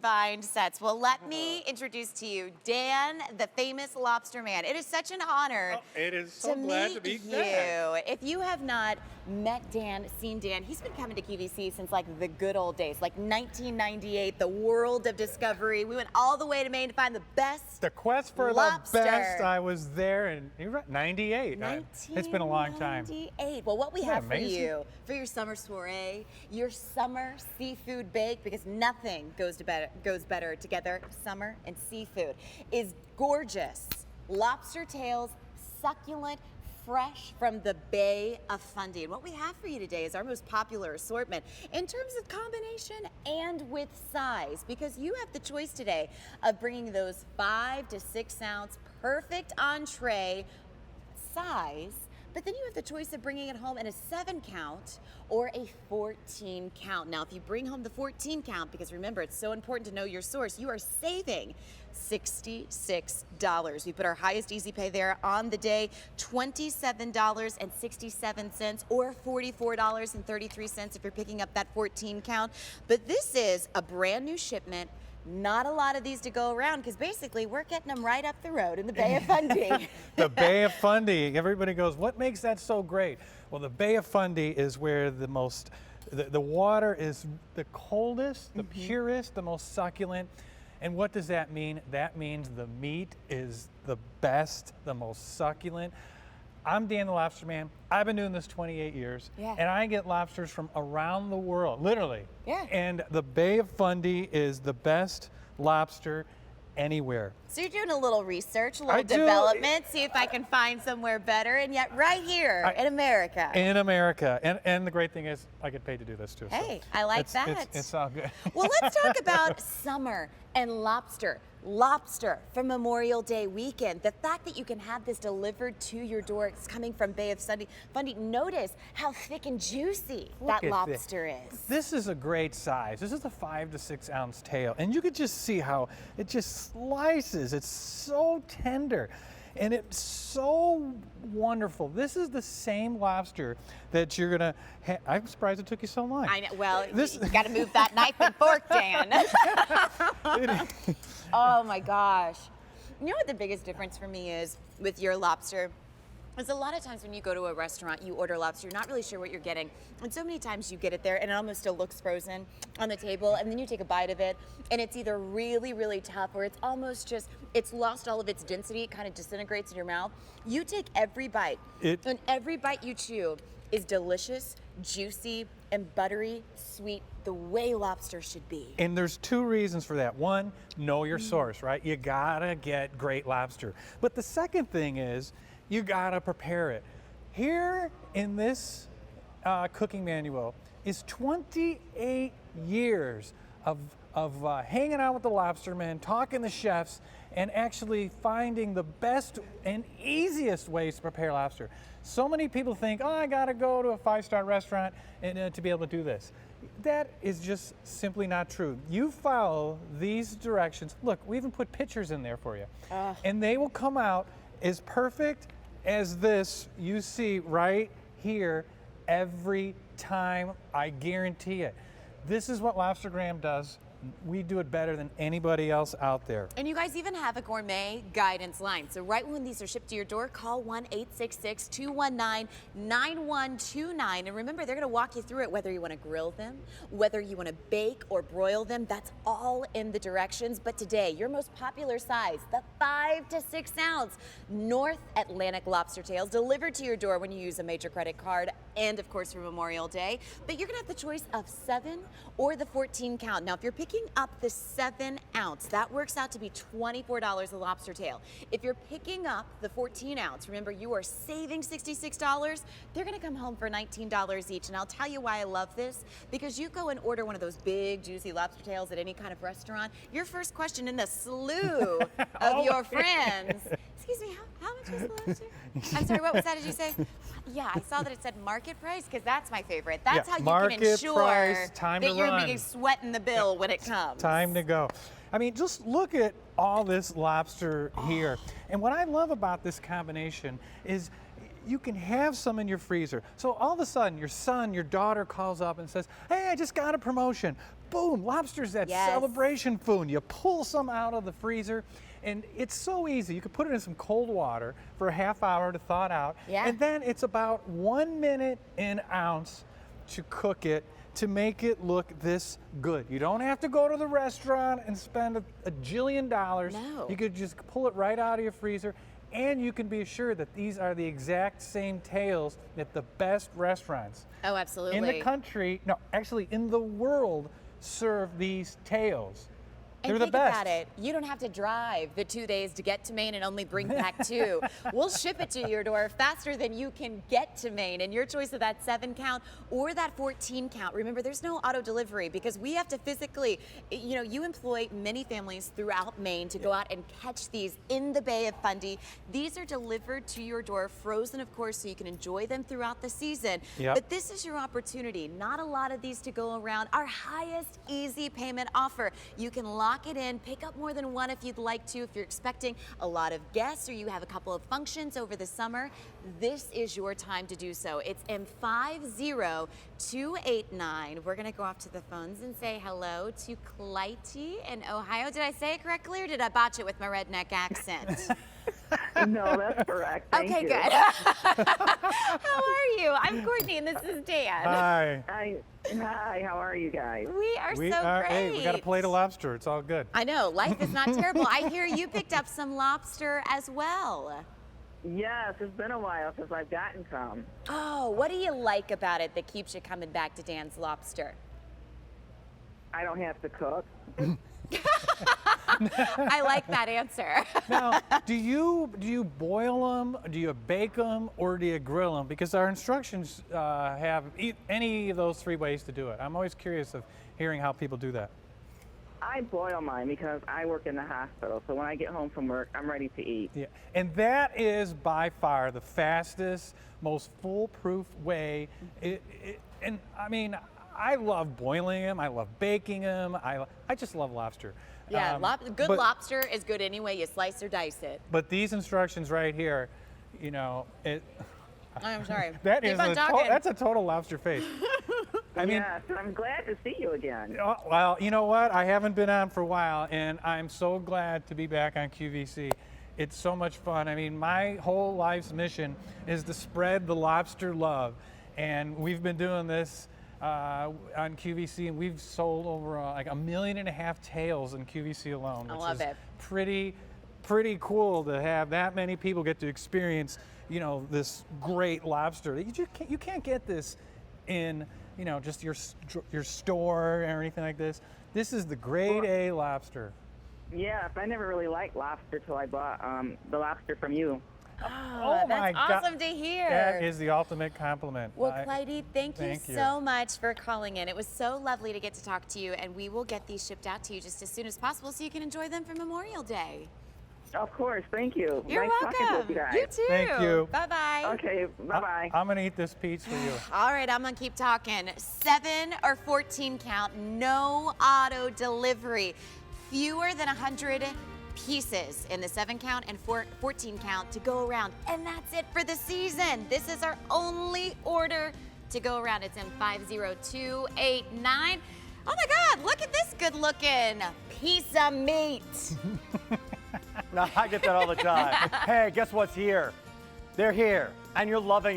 Combined sets. Well, let me introduce to you Dan, the famous lobster man. It is such an honor It is so glad to be you. back. If you have not met Dan, seen Dan, he's been coming to QVC since like the good old days, like 1998, the world of discovery. We went all the way to Maine to find the best The quest for lobster. the best, I was there in 98. It's been a long time. 1998. Well, what we Isn't that have for amazing? you for your summer soiree, your summer seafood bake, because nothing goes better together, summer and seafood, is gorgeous lobster tails, succulent, fresh from the Bay of Fundy. And what we have for you today is our most popular assortment in terms of combination and with size, because you have the choice today of bringing those 5 to 6 ounce perfect entree size, but then you have the choice of bringing it home in a 7 count or a 14 count. Now, if you bring home the 14 count, because remember, it's so important to know your source, you are saving $66. We put our highest easy pay there on the day, $27.67 or $44.33 if you're picking up that 14 count. But this is a brand new shipment. Not a lot of these to go around, because basically we're getting them right up the road in the Bay of Fundy. The Bay of Fundy. Everybody goes, what makes that so great? Well, the Bay of Fundy is where the water is the coldest, the purest, the most succulent. And what does that mean? That means the meat is the best, the most succulent. I'm Dan the Lobster Man. I've been doing this 28 years, and I get lobsters from around the world, literally. Yeah. And the Bay of Fundy is the best lobster anywhere. So you're doing a little research, a little development, see if I can find somewhere better, and yet right here in America. In America. And the great thing is I get paid to do this too. Hey, so I like that. It's all good. Well, let's talk about summer and lobster. Lobster for Memorial Day weekend. The fact that you can have this delivered to your door, it's coming from Bay of Fundy. Notice how thick and juicy that lobster is. This is a great size. This is a 5 to 6 ounce tail, and you could just see how it just slices. It's so tender. And it's so wonderful. This is the same lobster that you're gonna. I'm surprised it took you so long. I know. Well, you got to move that knife and fork, Dan. Oh my gosh! You know what the biggest difference for me is with your lobster? Is a lot of times when you go to a restaurant, you order lobster, you're not really sure what you're getting. And so many times you get it there and it almost still looks frozen on the table, and then you take a bite of it and it's either really, really tough or it's almost just, it's lost all of its density, it kind of disintegrates in your mouth. You take every bite, and every bite you chew is delicious, juicy, and buttery, sweet, the way lobster should be. And there's 2 reasons for that. One, know your source, right? You gotta get great lobster. But the second thing is, you gotta prepare it. Here in this cooking manual is 28 years of hanging out with the lobstermen, talking to chefs, and actually finding the best and easiest ways to prepare lobster. So many people think, oh, I gotta go to a 5-star restaurant and to be able to do this. That is just simply not true. You follow these directions. Look, we even put pictures in there for you. And they will come out as perfect as this you see right here every time, I guarantee it. This is what Lobstergram does. We do it better than anybody else out there. And you guys even have a gourmet guidance line. So right when these are shipped to your door, call 1-866-219-9129. And remember, they're gonna walk you through it, whether you wanna grill them, whether you wanna bake or broil them, that's all in the directions. But today, your most popular size, the 5 to 6 ounce North Atlantic lobster tails, delivered to your door when you use a major credit card, and of course for Memorial Day. But you're gonna have the choice of 7 or the 14 count. Now, if you're picking up the 7 ounce, that works out to be $24 a lobster tail. If you're picking up the 14 ounce, remember you are saving $66. They're gonna come home for $19 each. And I'll tell you why I love this, because you go and order one of those big juicy lobster tails at any kind of restaurant, your first question in the slew of your friends, excuse me, how much was the lobster? I'm sorry, what was that, did you say? Yeah, I saw that it said market price, because that's my favorite. That's how you can ensure that you're being sweating the bill when it comes. Time to go. I mean, just look at all this lobster here. And what I love about this combination is you can have some in your freezer. So all of a sudden, your son, your daughter calls up and says, hey, I just got a promotion. Boom, lobster's that Yes. celebration food. You pull some out of the freezer, and it's so easy. You can put it in some cold water for a half hour to thaw it out. Yeah. And then it's about 1 minute an ounce to cook it to make it look this good. You don't have to go to the restaurant and spend a jillion dollars. No. You could just pull it right out of your freezer, and you can be assured that these are the exact same tails at the best restaurants Oh, absolutely. in the country, no, actually in the world, serve these tails. And They're the think best. about it. You don't have to drive the 2 days to get to Maine and only bring back 2. We'll ship it to your door faster than you can get to Maine. And your choice of that 7 count or that 14 count. Remember, there's no auto delivery because we have to physically, you employ many families throughout Maine to go out and catch these in the Bay of Fundy. These are delivered to your door, frozen, of course, so you can enjoy them throughout the season. Yep. But this is your opportunity. Not a lot of these to go around. Our highest easy payment offer. You can lock it in, pick up more than one if you'd like to. If you're expecting a lot of guests or you have a couple of functions over the summer, this is your time to do so. It's M50289. We're going to go off to the phones and say hello to Clytie in Ohio. Did I say it correctly or did I botch it with my redneck accent? No, that's correct. Thank Okay, you. good. How are you? I'm Courtney and this is Dan. Hi. Hi, how are you guys? We are We so are, great. hey, we got a plate of lobster. It's all good. I know, life is not terrible. I hear you picked up some lobster as well. Yes, it's been a while since I've gotten some. Oh, what do you like about it that keeps you coming back to Dan's Lobster? I don't have to cook. I like that answer. Now, do you boil them, do you bake them, or do you grill them? Because our instructions have any of those 3 ways to do it. I'm always curious of hearing how people do that. I boil mine because I work in the hospital, so when I get home from work, I'm ready to eat. Yeah, and that is by far the fastest, most foolproof way. And I mean, I love boiling them. I love baking them. I just love lobster. Yeah, good but- lobster is good any way you slice or dice it. But these instructions right here, I'm sorry. that Keep is on talking. that's a total lobster face. I mean, Yes, I'm glad to see you again. well, you know what? I haven't been on for a while, and I'm so glad to be back on QVC. It's so much fun. I mean, my whole life's mission is to spread the lobster love, and we've been doing this on QVC, and we've sold over like 1.5 million tails in QVC alone, I which love is it. pretty cool to have that many people get to experience, this great lobster. You can't get this in, just your store or anything like this. This is the grade A lobster. Yes, I never really liked lobster till I bought the lobster from you. Oh, my that's God. awesome to hear. That is the ultimate compliment. Well, Clytie, thank you thank you. so much for calling in. It was so lovely to get to talk to you, and we will get these shipped out to you just as soon as possible so you can enjoy them for Memorial Day. Of course, thank you. You're nice talking welcome. to you guys. You too. Thank you. Bye-bye. Okay, bye-bye. I'm gonna eat this piece for you. All right, I'm gonna keep talking. 7 or 14 count, no auto delivery. Fewer than 100 pieces in the 7 count and 14 count to go around. And that's it for the season. This is our only order to go around. It's M50289. Oh my God, look at this good looking piece of meat. No, I get that all the time. Hey, guess what's here? They're here, and you're loving it.